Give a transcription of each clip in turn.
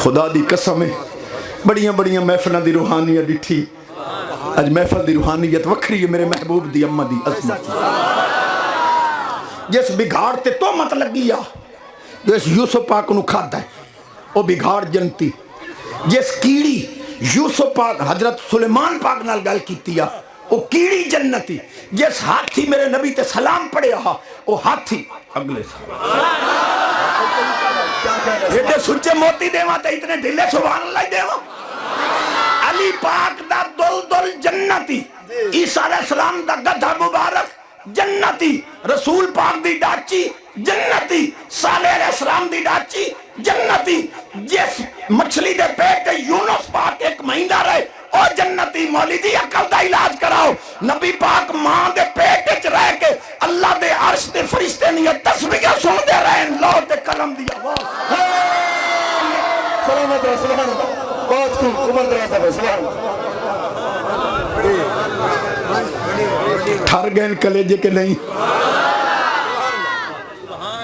خدا دی قسم ہے بڑیاں بڑیاں محفلوں دی روحانیت ڈٹھی اج محفل دی روحانیت وکھری ہے میرے محبوب دی اماں دی عظمت جس بگاڑ تے تو مت لگی آ جس یوسف پاک نو کھادا ہے وہ بگاڑ جنتی جس کیڑی یوسف پاک حضرت سلیمان پاک نال گل کیتی آ وہ کیڑی جنتی جس ہاتھی میرے نبی تے سلام پڑھیا ہا وہ ہاتھی اگلے ایڈے سچے موتی دیواں تے اتنے ڈھلے سبحان اللہ دیواں علی پاک دا دل دل جنتی عیسیٰ علیہ السلام دا گدھا مبارک جنتی رسول پاک دی ڈاچی جنتی صالح علیہ السلام دی ڈاچی جنتی جس مچھلی دے پیٹ یونس پاک ایک مہینہ رہے او جنتی مولیدی عقل دا علاج کراؤ نبی پاک ماں دے پیٹ وچ رہ کے اللہ دے عرش دے فرشتے نے تسبیح سن دے رہے لو تے قلم دی آواز سلامت رہو سبحان اللہ بہت خوب عمر دراز ہے سبحان اللہ ٹھر گئے کلیجے کے نہیں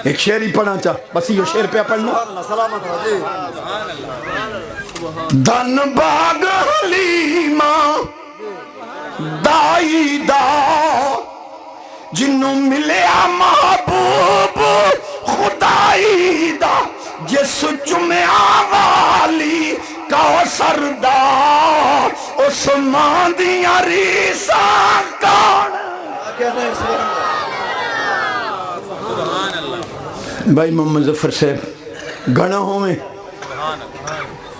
ایک شعر ہی پڑھنا چاہ بس یہ شعر پہ پڑھنا سلامت رہو جی دن باغ حلیمہ دائی دا جنوں ملیا محبوب خدائی دا جس جمعہ والی کوثر دا عثمان دیاں ریساں کون بھائی محمد ظفر صاحب گھنا ہوئے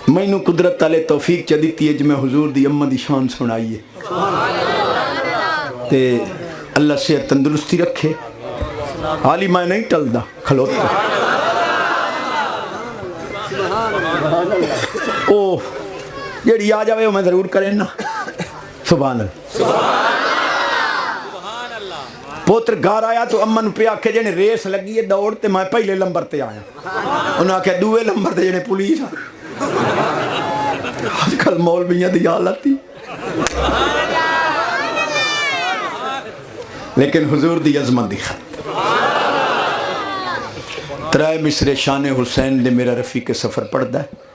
میں نو قدرت تعالی توفیق چا دیتی ہے جو میں حضور دی امہ دی شان سنائی ہے تے اللہ سے تندرستی رکھے حالی میں نہیں ٹل دا کھلوتا اوہ جیڑی آ جاوے وہ میں ضرور کریں نا سبحان اللہ پوتر گھر آیا تو امن پہ آکھے جنے ریس لگی ہے دوڑ تے میں پہلے لمبر تے آیا انہاں آکھے دوے لمبر تے جنے پولیس آج کل مولویاں دی حالت تھی لیکن حضور دی عظمت دی خط ترائے مصر شان حسین دے میرا رفیق سفر پڑھ دا ہے